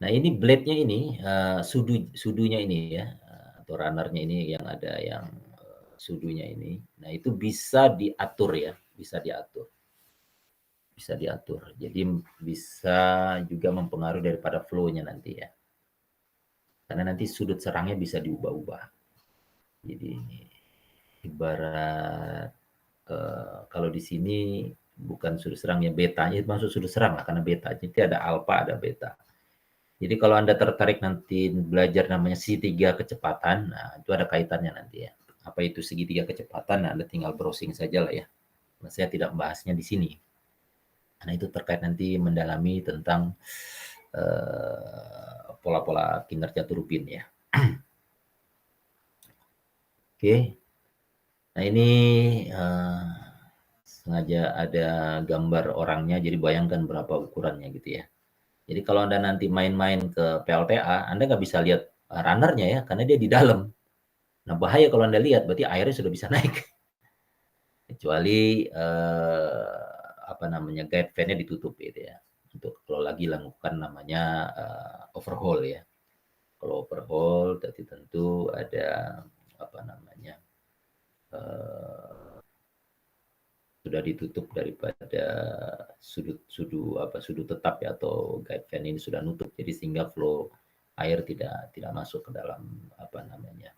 Nah ini blade-nya ini, sudunya ini ya, atau runner-nya ini yang ada yang sudunya ini. Nah itu bisa diatur ya, bisa diatur. Bisa diatur. Jadi bisa juga mempengaruhi daripada flow-nya nanti ya. Karena nanti sudut serangnya bisa diubah-ubah. Jadi ibarat kalau di sini bukan sudut serang ya betanya itu masuk sudut serang lah karena beta. Jadi ada alfa ada beta. Jadi kalau Anda tertarik nanti belajar namanya segitiga kecepatan, nah itu ada kaitannya nanti ya. Apa itu segitiga kecepatan? Nah, Anda tinggal browsing saja lah ya. Nah, saya tidak membahasnya di sini. Karena itu terkait nanti mendalami tentang pola-pola kinerja turbin ya. Oke. Nah ini sengaja ada gambar orangnya, jadi bayangkan berapa ukurannya gitu ya. Jadi kalau Anda nanti main-main ke PLTA, Anda nggak bisa lihat runnernya ya, karena dia di dalam. Nah bahaya kalau Anda lihat, berarti airnya sudah bisa naik. Kecuali apa namanya guide fan-nya ditutup gitu ya. Untuk kalau lagi lakukan namanya overhaul ya. Kalau overhaul, berarti tentu ada apa namanya sudah ditutup daripada sudut tetap ya atau guide fan ini sudah nutup jadi sehingga flow air tidak masuk ke dalam apa namanya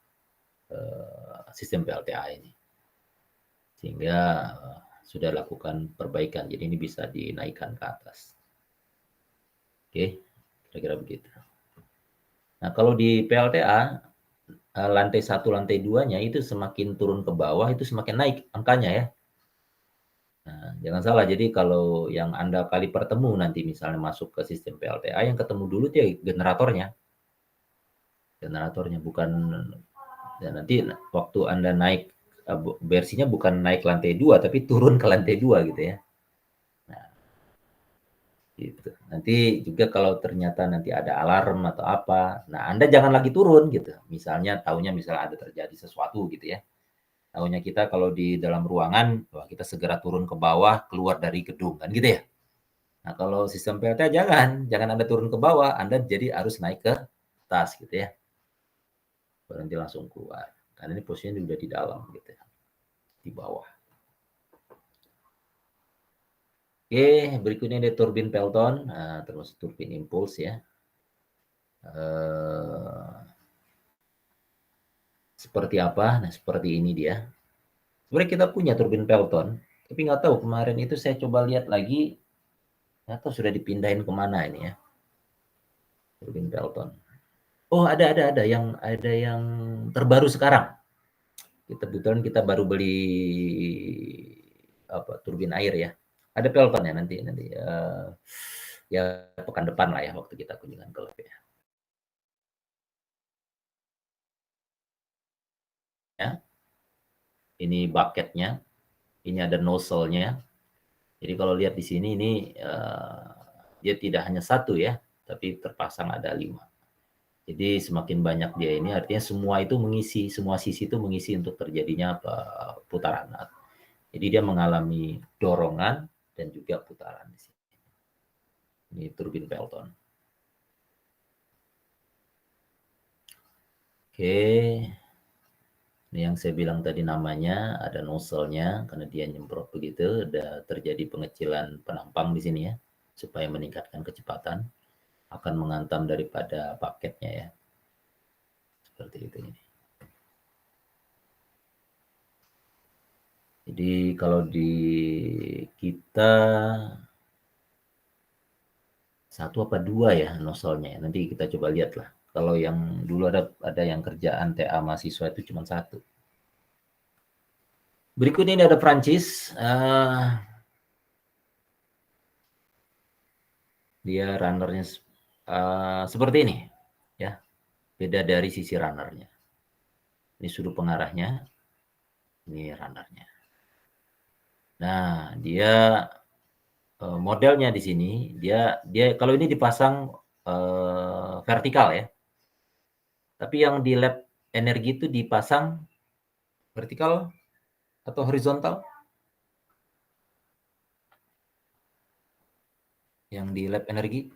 sistem PLTA ini sehingga sudah lakukan perbaikan jadi ini bisa dinaikkan ke atas. Oke, kira-kira begitu. Nah kalau di PLTA lantai 1 lantai 2-nya itu semakin turun ke bawah itu semakin naik angkanya ya. Nah, jangan salah, jadi kalau yang Anda kali pertemu nanti misalnya masuk ke sistem PLTA, yang ketemu dulu dia generatornya. Generatornya bukan, dan nanti waktu Anda naik, versinya bukan naik lantai 2, tapi turun ke lantai 2 gitu ya. Nah, gitu. Nanti juga kalau ternyata nanti ada alarm atau apa, nah Anda jangan lagi turun gitu. Misalnya tahunya misalnya ada terjadi sesuatu gitu ya. Tahunya kita kalau di dalam ruangan, wah kita segera turun ke bawah, keluar dari gedung kan gitu ya. Nah, kalau sistem PLT jangan Anda turun ke bawah, Anda jadi harus naik ke atas gitu ya. Berhenti langsung keluar. Karena ini posisinya udah di dalam gitu ya. Di bawah. Oke, berikutnya ada turbin Pelton, termasuk turbin impulse ya. Seperti apa? Nah, seperti ini dia. Sebenarnya kita punya turbin Pelton, tapi nggak tahu kemarin itu saya coba lihat lagi, atau sudah dipindahin kemana ini ya. Turbin Pelton. Oh, ada yang terbaru sekarang. Kebetulan kita baru beli apa turbin air ya. Ada Pelton ya nanti ya pekan depan lah ya waktu kita kunjungan ke lab ya. Ya. Ini bucketnya, ini ada nozzle-nya. Jadi kalau lihat di sini ini dia tidak hanya satu ya, tapi terpasang ada 5. Jadi semakin banyak dia ini artinya semua itu mengisi, semua sisi itu mengisi untuk terjadinya putaran. Jadi dia mengalami dorongan dan juga putaran di sini. Ini turbin Pelton. Oke. Ini yang saya bilang tadi namanya ada nozzle-nya karena dia nyemprot begitu, ada terjadi pengecilan penampang di sini ya supaya meningkatkan kecepatan akan menghantam daripada paketnya ya. Seperti itu ini. Jadi kalau di kita satu apa dua ya nozzle-nya. Nanti kita coba lihat lah. Kalau yang dulu ada yang kerjaan TA mahasiswa itu cuma satu. Berikutnya ini ada Prancis. Dia runnernya seperti ini ya. Beda dari sisi runnernya. Ini sudut pengarahnya, ini runnernya. Nah, dia modelnya di sini dia kalau ini dipasang vertikal ya. Tapi yang di lab energi itu dipasang vertikal atau horizontal? Yang di lab energi?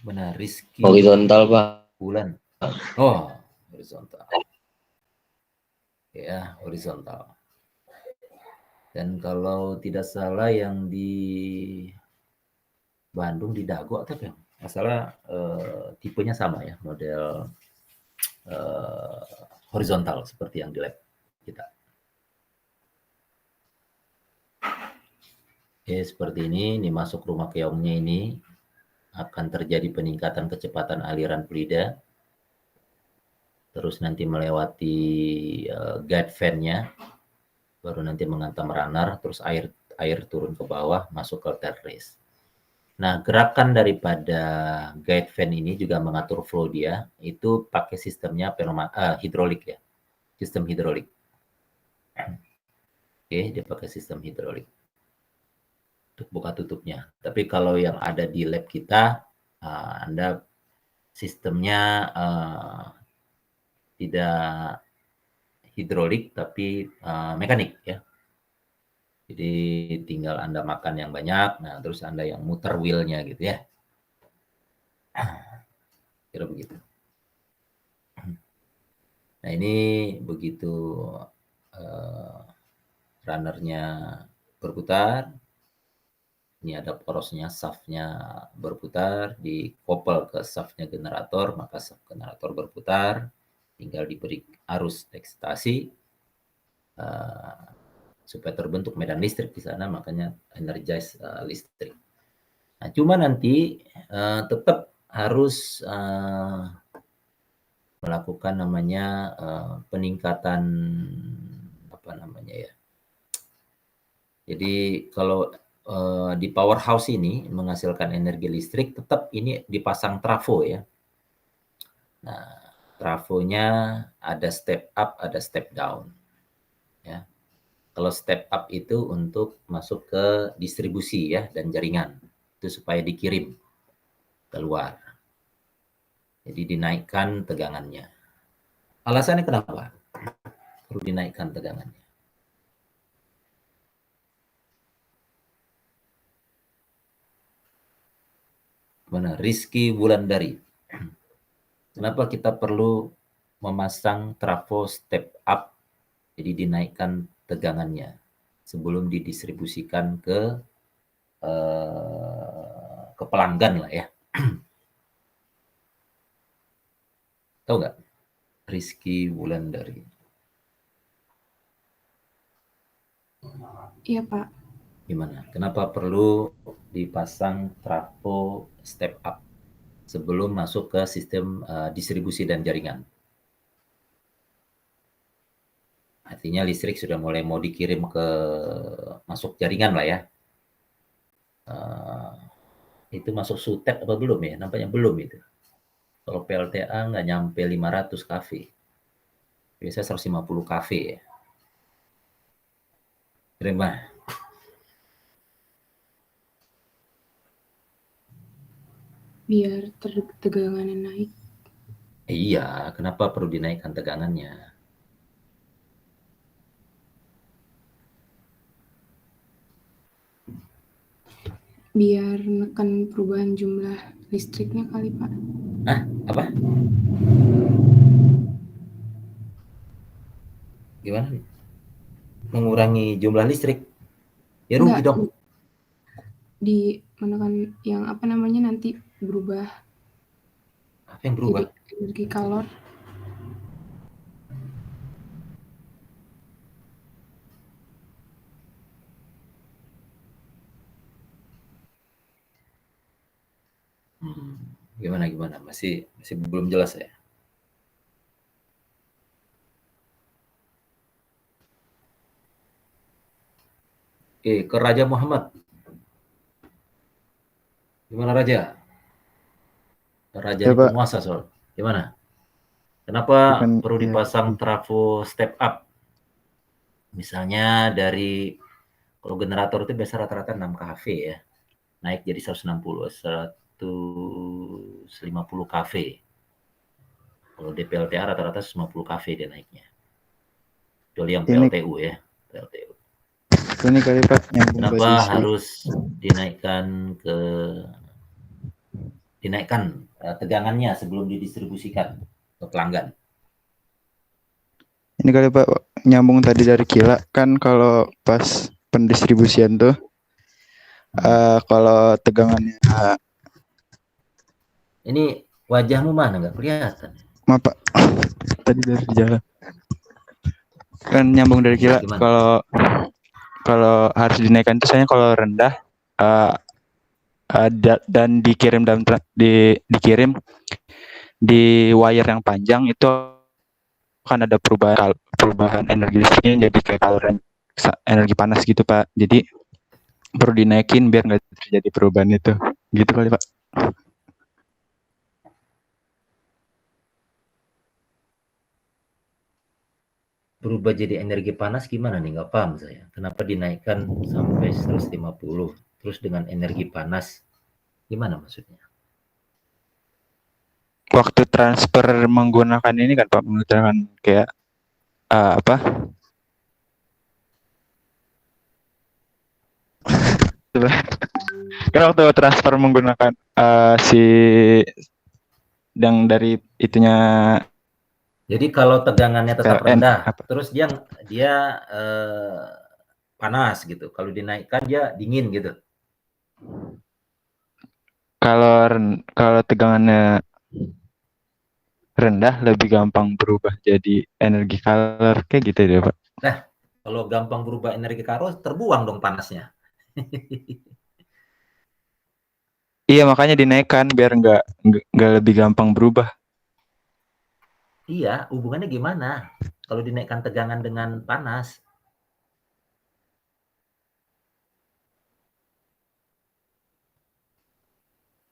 Benar, Rizky Horizontal, Pak. Bulan. Oh, horizontal. Ya, horizontal. Dan kalau tidak salah yang di Bandung di Dago atau apa ya? Masalah tipenya sama ya, model horizontal seperti yang di lab kita. Oke, seperti ini masuk rumah keongnya ini akan terjadi peningkatan kecepatan aliran fluida, terus nanti melewati guide fan-nya, baru nanti menghantam runner, terus air turun ke bawah, masuk ke terrace. Nah, gerakan daripada guide fan ini juga mengatur flow dia, itu pakai sistemnya hidrolik ya, sistem hidrolik. Oke, dia pakai sistem hidrolik untuk buka tutupnya. Tapi kalau yang ada di lab kita, Anda sistemnya tidak hidrolik tapi mekanik ya. Jadi tinggal Anda makan yang banyak, nah terus Anda yang muter wheel-nya gitu ya. Kira begitu. Nah ini begitu runnernya berputar, ini ada porosnya, shaft-nya berputar, dikopel ke shaft-nya generator, maka shaft generator berputar, tinggal diberi arus eksitasi supaya terbentuk medan listrik di sana, makanya energize listrik. Nah, cuma nanti tetap harus melakukan namanya peningkatan apa namanya ya. Jadi kalau di powerhouse ini menghasilkan energi listrik, tetap ini dipasang trafo ya. Nah, trafonya ada step up, ada step down. Ya. Kalau step up itu untuk masuk ke distribusi ya dan jaringan, itu supaya dikirim keluar. Jadi dinaikkan tegangannya. Alasannya kenapa? Perlu dinaikkan tegangannya. Mana Rizky Wulandari. Kenapa kita perlu memasang trafo step up, jadi dinaikkan tegangannya sebelum didistribusikan ke pelanggan lah ya. Tahu nggak? Rizky Wulandari. Iya, Pak. Gimana? Kenapa perlu dipasang trafo step up sebelum masuk ke sistem distribusi dan jaringan? Artinya listrik sudah mulai mau dikirim ke masuk jaringan lah ya. Itu masuk SUTEP apa belum ya? Nampaknya belum itu. Kalau PLTA nggak nyampe 500 kV. Biasanya 150 kV ya. Terima. Biar tegangannya naik. Iya, kenapa perlu dinaikkan tegangannya? Biar menekan perubahan jumlah listriknya kali, Pak. Hah? Apa? Gimana? Mengurangi jumlah listrik? Ya rugi Enggak, dong. di menekan yang apa namanya nanti berubah. Apa yang berubah? Jadi energi kalor. Gimana? Masih belum jelas ya. Oke, ke Raja Muhammad. Gimana Raja? Raja Ya, ini Pak. penguasa soal. Gimana? Kenapa Bukan, perlu ya. dipasang trafo step up? Misalnya dari kalau generator itu biasa rata-rata 6 kV ya. Naik jadi 160, 150 kV. Kalau DPLTA rata-rata 150 kV dia naiknya. Kecuali yang Ini PLTU ya. PLTU. ini kali Pak yang Kenapa komposisi. harus dinaikkan ke dinaikkan tegangannya sebelum didistribusikan ke pelanggan? Ini kali Pak, nyambung tadi dari Kila, kan kalau pas pendistribusian tuh, kalau tegangannya, Ini wajahmu mana nggak kelihatan? maaf Pak, tadi dari jalan. Kan nyambung dari Kila, Gimana? kalau harus dinaikkan itu saya kalau rendah dan dikirim dikirim di wire yang panjang itu akan ada perubahan energi listriknya jadi kayak energi panas gitu Pak. Jadi perlu dinaikin biar nggak terjadi perubahan itu. Gitu kali Pak. Berubah jadi energi panas gimana nih? Nggak paham saya. Kenapa dinaikkan sampai 150? Terus dengan energi panas, gimana maksudnya? Waktu transfer menggunakan ini kan Pak, menggunakan kayak apa? Kan waktu transfer menggunakan si yang dari itunya. Jadi kalau tegangannya tetap PLN, rendah, apa? terus dia panas gitu. Kalau dinaikkan dia dingin gitu. Kalau tegangannya rendah lebih gampang berubah jadi energi kalor kayak gitu deh Pak. Nah, kalau gampang berubah energi kalor terbuang dong panasnya. Iya makanya dinaikkan biar nggak lebih gampang berubah. Iya, hubungannya gimana? Kalau dinaikkan tegangan dengan panas.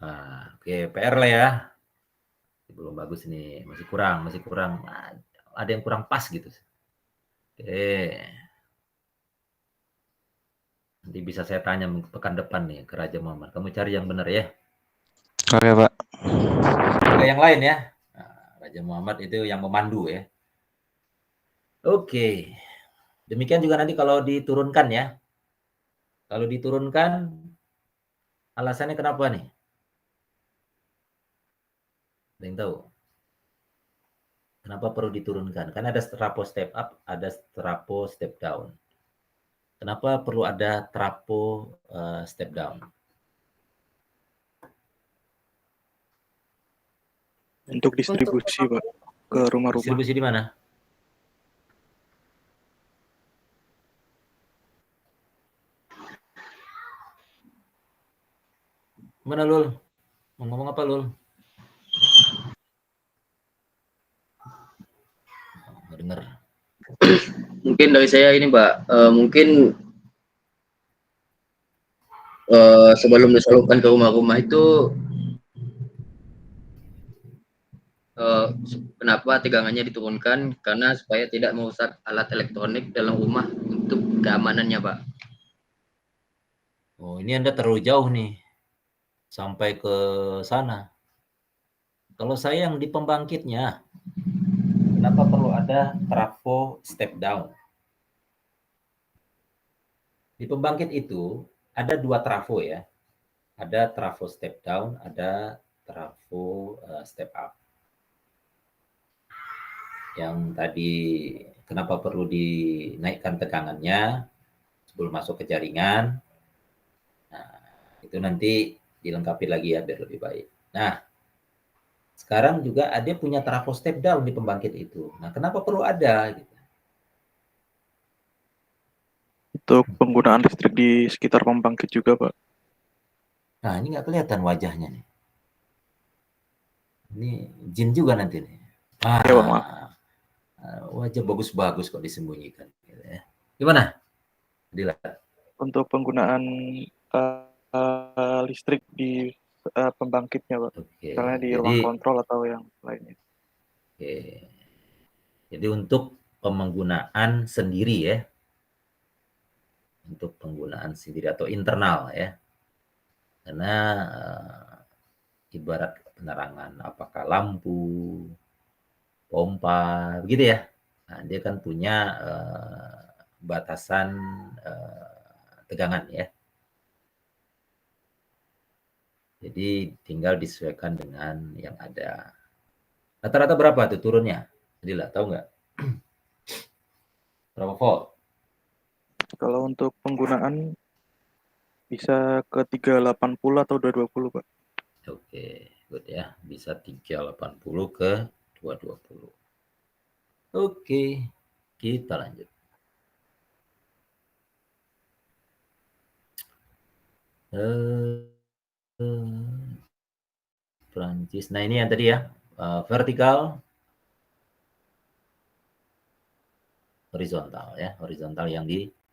Nah, oke, PR lah ya. Belum bagus nih, masih kurang. Ada yang kurang pas gitu. Oke. Nanti bisa saya tanya pekan depan nih ke Raja Muhammad. Kamu cari yang benar ya. Oke Pak. Juga yang lain ya. Nah, Raja Muhammad itu yang memandu ya. Oke. Demikian juga nanti kalau diturunkan ya. Kalau diturunkan, alasannya kenapa nih? Ada yang tahu? Kenapa perlu diturunkan? Karena ada trafo step up, ada trafo step down. Kenapa perlu ada trafo step down? Untuk distribusi Pak ke rumah-rumah. Distribusi di mana? Mana Lul? Mau ngomong apa Lul? Nggak dengar. Mungkin dari saya ini Mbak, mungkin sebelum disalurkan ke rumah-rumah itu kenapa tegangannya diturunkan karena supaya tidak merusak alat elektronik dalam rumah untuk keamanannya Pak. Oh ini Anda terlalu jauh nih sampai ke sana. Kalau saya yang di pembangkitnya, kenapa perlu ada trafo step down? Di pembangkit itu ada 2 trafo ya. Ada trafo step down, ada trafo step up. Yang tadi kenapa perlu dinaikkan tegangannya sebelum masuk ke jaringan. Nah, itu nanti dilengkapi lagi ya biar lebih baik. Nah, sekarang juga ada punya trafo step down di pembangkit itu. Nah, kenapa perlu ada? Gitu. Untuk penggunaan listrik di sekitar pembangkit juga Pak. Nah, ini nggak kelihatan wajahnya nih. Ini jin juga nanti nih. Ya Pak, maaf. Wajah bagus-bagus kok disembunyikan. Gitu ya. Gimana? Dila. Untuk penggunaan listrik di pembangkitnya Pak. Oke. Misalnya di ruang kontrol atau yang lainnya. Oke. Jadi untuk penggunaan sendiri ya. Untuk penggunaan sendiri atau internal ya. Karena ibarat penerangan apakah lampu, pompa, begitu ya. Nah, dia kan punya batasan tegangan ya. Jadi tinggal disesuaikan dengan yang ada. Rata-rata berapa tuh turunnya? Adila, tahu nggak? Berapa volt? Kalau untuk penggunaan bisa ke 380 atau 220, Pak. Oke, good ya. Bisa 380 ke 220. Oke, kita lanjut. Prancis. Nah, ini yang tadi ya, vertikal, horizontal ya, horizontal yang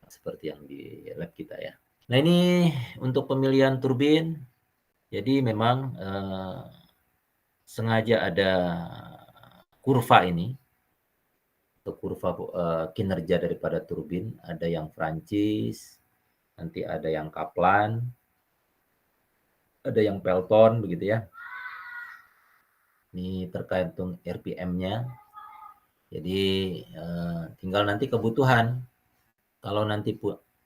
seperti yang di lab kita ya. Nah, ini untuk pemilihan turbin. Jadi memang sengaja ada kurva ini, atau kurva kinerja daripada turbin. Ada yang Prancis, nanti ada yang Kaplan, ada yang Pelton begitu ya. Ini tergantung RPM-nya. Jadi tinggal nanti kebutuhan. Kalau nanti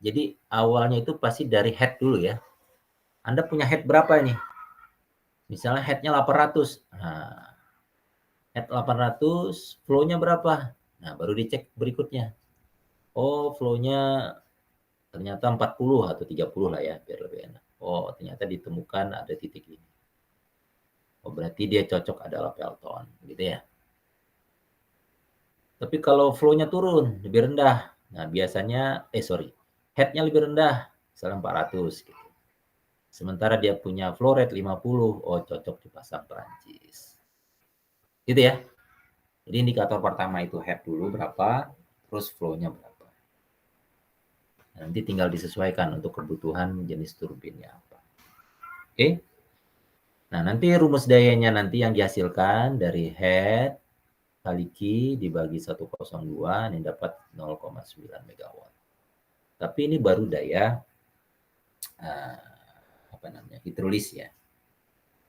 jadi awalnya itu pasti dari head dulu ya. Anda punya head berapa ini? Misalnya headnya 800. Nah, head 800, flow-nya berapa? Nah, baru dicek berikutnya. Oh, flow-nya ternyata 40 atau 30 lah ya, biar lebih enak. Oh, ternyata ditemukan ada titik ini. Oh, berarti dia cocok adalah Pelton, gitu ya. Tapi kalau flow-nya turun, lebih rendah. Nah, biasanya, head-nya lebih rendah, misalnya 400 gitu. Sementara dia punya flow rate 50, oh cocok dipasang Perancis. Gitu ya. Jadi indikator pertama itu head dulu berapa, terus flow-nya berapa. Nanti tinggal disesuaikan untuk kebutuhan jenis turbinnya apa. Oke. Nah, nanti rumus dayanya nanti yang dihasilkan dari head kali Q dibagi 102, ini dapat 0,9 megawatt. Tapi ini baru daya hidrolis ya.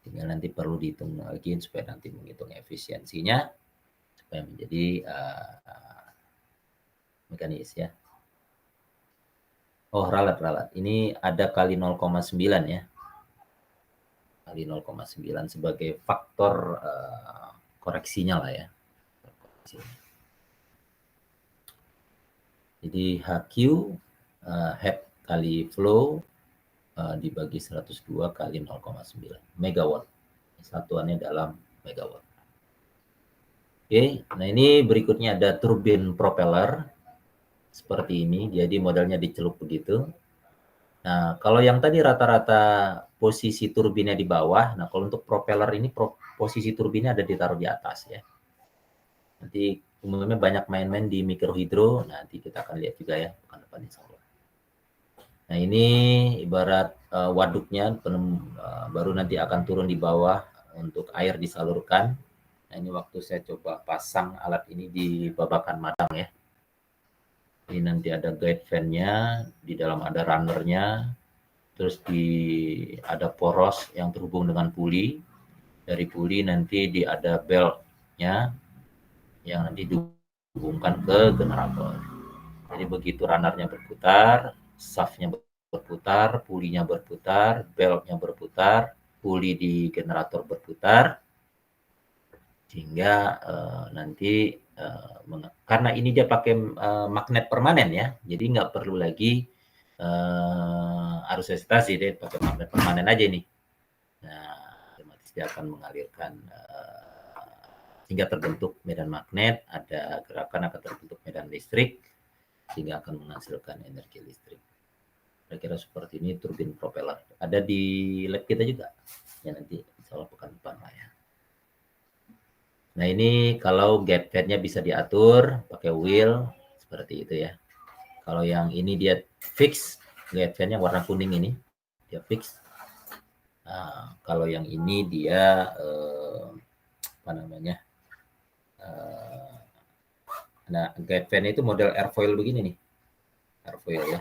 Tinggal nanti perlu dihitung lagi supaya nanti menghitung efisiensinya supaya menjadi mekanis ya. Oh, ralat. Ini ada kali 0,9 ya. Kali 0,9 sebagai faktor koreksinya lah ya. Jadi HQ head kali flow dibagi 102 kali 0,9 megawatt. Satuannya dalam megawatt. Oke, nah ini berikutnya ada turbin propeller seperti ini. Jadi modelnya dicelup begitu. Nah, kalau yang tadi rata-rata posisi turbinnya di bawah. Nah, kalau untuk propeller ini posisi turbinnya ada ditaruh di atas ya. Nanti umumnya banyak main-main di mikrohidro. Nanti kita akan lihat juga ya pekan depan insya Allah. Nah, ini ibarat waduknya baru nanti akan turun di bawah untuk air disalurkan. Nah, ini waktu saya coba pasang alat ini di babakan matang ya. Ini nanti ada guide fan-nya, di dalam ada runner-nya, terus ada poros yang terhubung dengan puli. Dari puli nanti ada belt-nya yang nanti dihubungkan ke generator. Jadi begitu runner-nya berputar, shaft-nya berputar, pulinya berputar, belt-nya berputar, puli di generator berputar, sehingga nanti karena ini dia pakai magnet permanen ya, jadi nggak perlu lagi arus resistasi, dia pakai magnet permanen aja nih. Nah, otomatis dia akan mengalirkan sehingga terbentuk medan magnet, ada gerakan akan terbentuk medan listrik, sehingga akan menghasilkan energi listrik. Kira-kira seperti ini turbin propeller. Ada di lab kita juga, ya nanti insya Allah pekan depan lah ya. Nah, ini kalau gap fan-nya bisa diatur pakai wheel seperti itu ya. Kalau yang ini dia fix, gap fan-nya warna kuning ini dia fix. Nah, kalau yang ini dia nah, gap fan itu model airfoil begini nih, airfoil ya.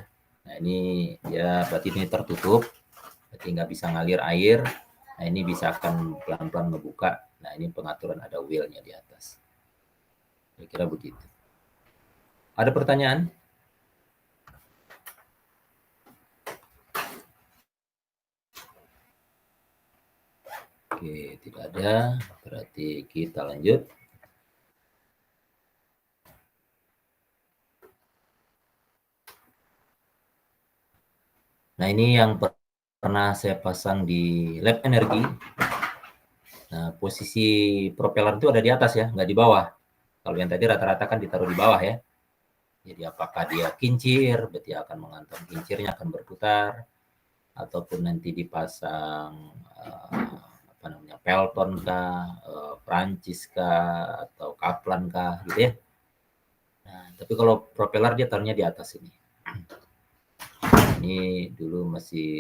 Nah, ini dia berarti ini tertutup, berarti nggak bisa ngalir air. Nah, ini bisa akan pelan-pelan ngebuka. Nah, ini pengaturan ada wheel-nya di atas. Kira-kira begitu. Ada pertanyaan? Oke, tidak ada. Berarti kita lanjut. Nah, ini yang pernah saya pasang di lab energi. Nah, posisi propeller itu ada di atas ya, nggak di bawah. Kalau yang tadi rata-rata kan ditaruh di bawah ya. Jadi apakah dia kincir, berarti akan mengantar kincirnya akan berputar, ataupun nanti dipasang apa namanya, Pelton kah, Prancis kah, atau Kaplan kah, gitu ya. Nah, tapi kalau propeller dia taruhnya di atas ini. Ini dulu masih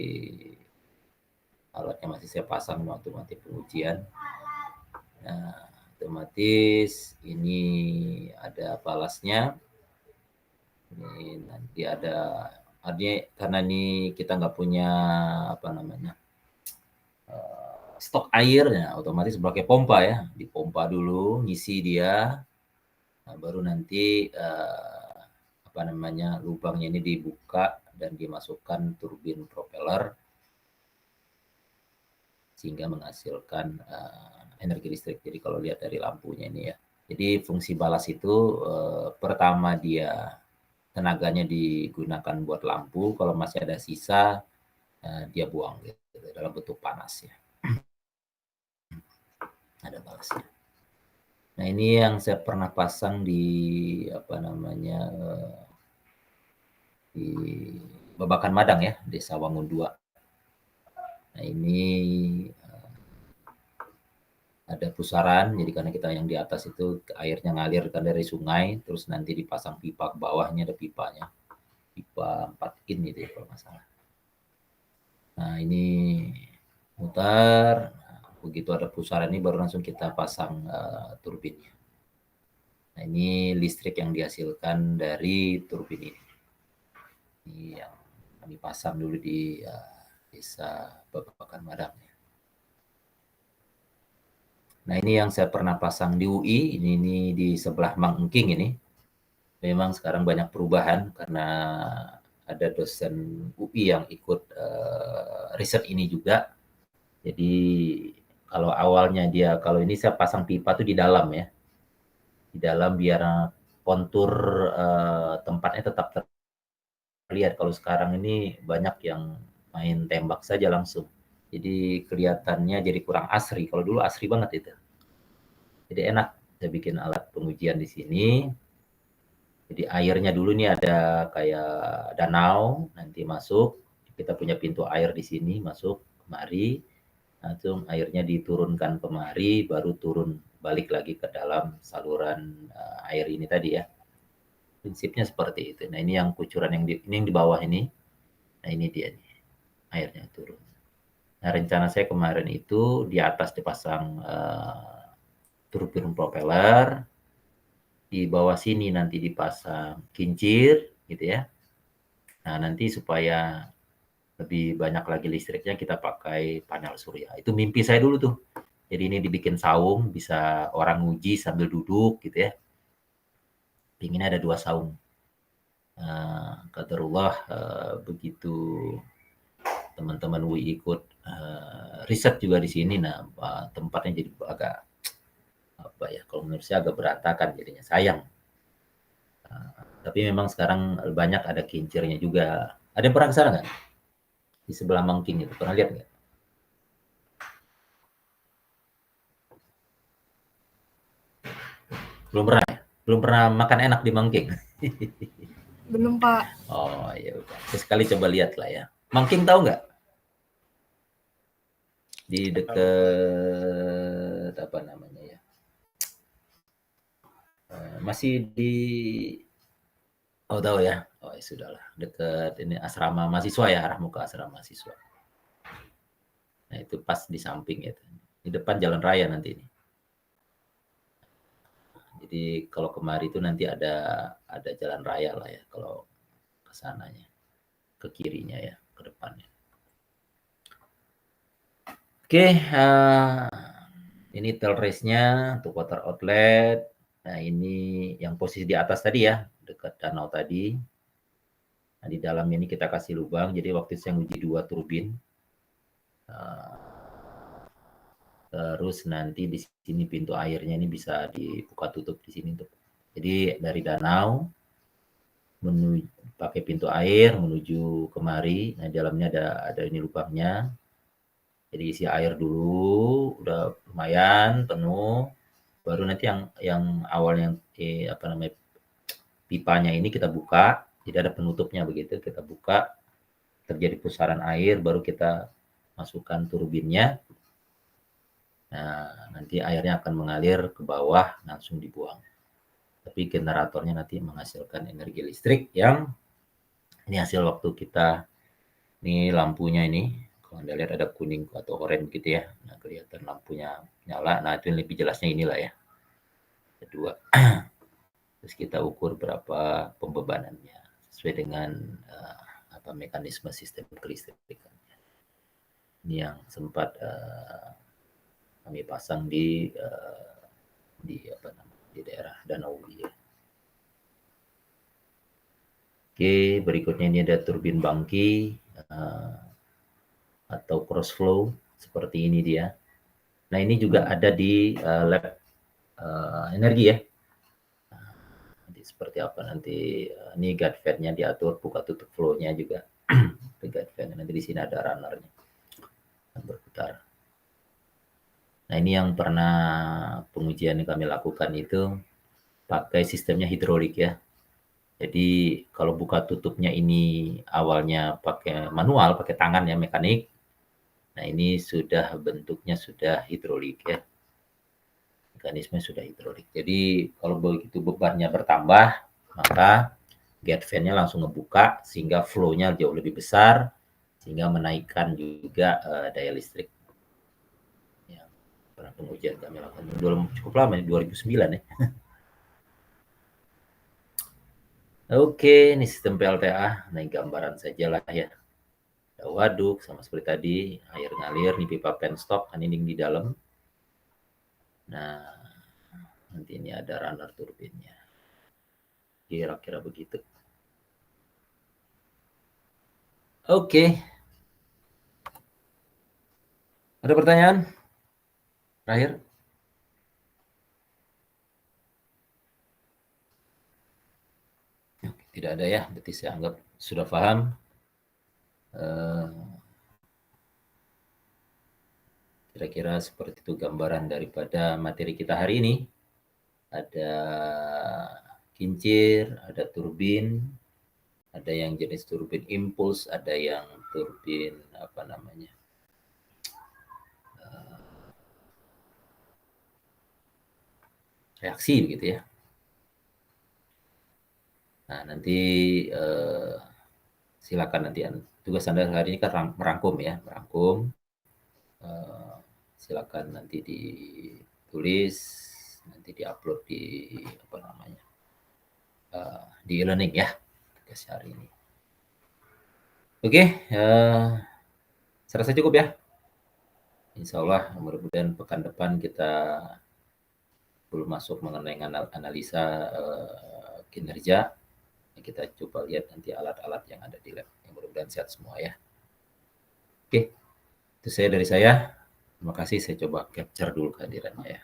alatnya masih saya pasang waktu mati pengujian. Nah, otomatis ini ada balasnya. Ini nanti ada, artinya karena ini kita nggak punya apa namanya stok airnya, otomatis pakai pompa ya, dipompa dulu, ngisi dia, nah, baru nanti apa namanya lubangnya ini dibuka dan dimasukkan turbin propeller sehingga menghasilkan energi listrik. Jadi kalau lihat dari lampunya ini ya, jadi fungsi balas itu pertama dia tenaganya digunakan buat lampu, kalau masih ada sisa dia buang gitu, dalam bentuk panas ya. Ada balasnya. Nah, ini yang saya pernah pasang di apa namanya di Babakan Madang ya, Desa Wangun 2. Nah, ini ada pusaran, jadi karena kita yang di atas itu airnya ngalir kan dari sungai, terus nanti dipasang pipa ke bawahnya, ada pipanya, pipa 4 in gitu ya kalau nggak salah. Nah, ini mutar, nah, begitu ada pusaran ini baru langsung kita pasang turbinnya. Nah, ini listrik yang dihasilkan dari turbin ini. Ini yang kami pasang dulu di Desa Babakan Madang. Nah, ini yang saya pernah pasang di UI, ini di sebelah Mang Engking ini. Memang sekarang banyak perubahan karena ada dosen UI yang ikut riset ini juga. Jadi kalau awalnya dia, kalau ini saya pasang pipa tuh di dalam ya. Di dalam biar kontur tempatnya tetap terlihat. Kalau sekarang ini banyak yang main tembak saja langsung. Jadi kelihatannya jadi kurang asri. Kalau dulu asri banget itu. Jadi enak saya bikin alat pengujian di sini. Jadi airnya dulu nih ada kayak danau, nanti masuk. Kita punya pintu air di sini, masuk kemari. Langsung airnya diturunkan kemari, baru turun balik lagi ke dalam saluran air ini tadi ya. Prinsipnya seperti itu. Nah, ini yang kucuran ini yang di bawah ini. Nah, ini dia nih. Airnya turun. Nah, rencana saya kemarin itu di atas dipasang turbin propeller, di bawah sini nanti dipasang kincir gitu ya. Nah, nanti supaya lebih banyak lagi listriknya kita pakai panel surya. Itu mimpi saya dulu tuh. Jadi ini dibikin saung, bisa orang uji sambil duduk gitu ya. Pinginnya ada 2 saung. Qadarullah begitu teman-teman UI ikut riset juga di sini, nah tempatnya jadi agak apa ya, kalau menurut saya agak berantakan jadinya, sayang. Tapi memang sekarang banyak ada kincirnya juga. Ada yang pernah ke sana nggak? Di sebelah Mangking itu, pernah lihat nggak? Belum pernah ya? Belum pernah makan enak di Mangking? Belum, Pak. Oh, ya udah. Sekali coba lihat lah ya. Mangking tahu nggak? Di dekat apa namanya ya? Masih di tahu ya. Oh, ya sudahlah. Dekat ini asrama mahasiswa ya, arah muka asrama mahasiswa. Nah, itu pas di samping itu. Di depan jalan raya nanti ini. Jadi kalau kemari itu nanti ada jalan raya lah ya kalau ke sananya. Ke kirinya ya, ke depannya. Oke, ini tel race-nya untuk water outlet. Nah, ini yang posisi di atas tadi ya, dekat danau tadi. Nah, di dalam ini kita kasih lubang. Jadi waktu saya uji 2 turbin, Terus nanti di sini pintu airnya ini bisa dibuka tutup di sini tuh. Jadi dari danau menuju pakai pintu air menuju kemari. Nah, di dalamnya ada ini lubangnya. Jadi isi air dulu, udah lumayan penuh. Baru nanti yang awalnya apa namanya pipanya ini kita buka. Jadi ada penutupnya begitu, kita buka, terjadi pusaran air, baru kita masukkan turbinnya. Nah, nanti airnya akan mengalir ke bawah, langsung dibuang. Tapi generatornya nanti menghasilkan energi listrik yang ini hasil waktu kita, ini lampunya ini, kalau Anda lihat ada kuning atau oranye gitu ya. Nah, kelihatan lampunya nyala. Nah, itu lebih jelasnya inilah ya. Kedua. Terus kita ukur berapa pembebanannya sesuai dengan apa mekanisme sistem kelistrikan. Ini yang sempat kami pasang di apa namanya di daerah Danau ya. Oke, berikutnya ini ada turbin bangki atau cross flow seperti ini dia. Nah, ini juga ada di lab energi ya. Nanti seperti apa nanti ini guide fan-nya diatur, buka tutup flow-nya juga. Guide fan, nanti di sini ada runner-nya yang berputar. Nah, ini yang pernah pengujian yang kami lakukan itu pakai sistemnya hidrolik ya. Jadi kalau buka tutupnya ini awalnya pakai manual, pakai tangan ya, mekanik. Nah, ini sudah bentuknya sudah hidrolik ya. Mekanisme sudah hidrolik. Jadi kalau begitu bebannya bertambah, maka gate fan-nya langsung ngebuka sehingga flow-nya jauh lebih besar sehingga menaikkan juga daya listrik. Ya, pernah pengujian kami lakukan cukup lama 2009 ya. Oke, ini sistem PLTA. Nah, gambaran saja lah ya. Ada waduk, sama seperti tadi, air ngalir, ini pipa penstop, ini di dalam. Nah, nanti ini ada runner turbinnya. Kira-kira begitu. Oke. Ada pertanyaan? Terakhir? Tidak ada ya, berarti saya anggap sudah paham. Kira-kira seperti itu gambaran daripada materi kita hari ini. Ada kincir, ada turbin, ada yang jenis turbin impuls, ada yang turbin apa namanya reaksi begitu ya. Nah, nanti silakan nanti tugas Anda hari ini kan merangkum ya, merangkum. Silakan nanti ditulis, nanti diupload di apa namanya di e-learning ya tugas hari ini. Oke, saya rasa cukup ya. Insya Allah mudah-mudahan pekan depan kita belum masuk mengenai analisa kinerja. Kita coba lihat nanti alat-alat yang ada di lab. Yang mudah-mudahan sehat semua ya. Oke, itu saya dari saya. Terima kasih, saya coba capture dulu kehadirannya ya.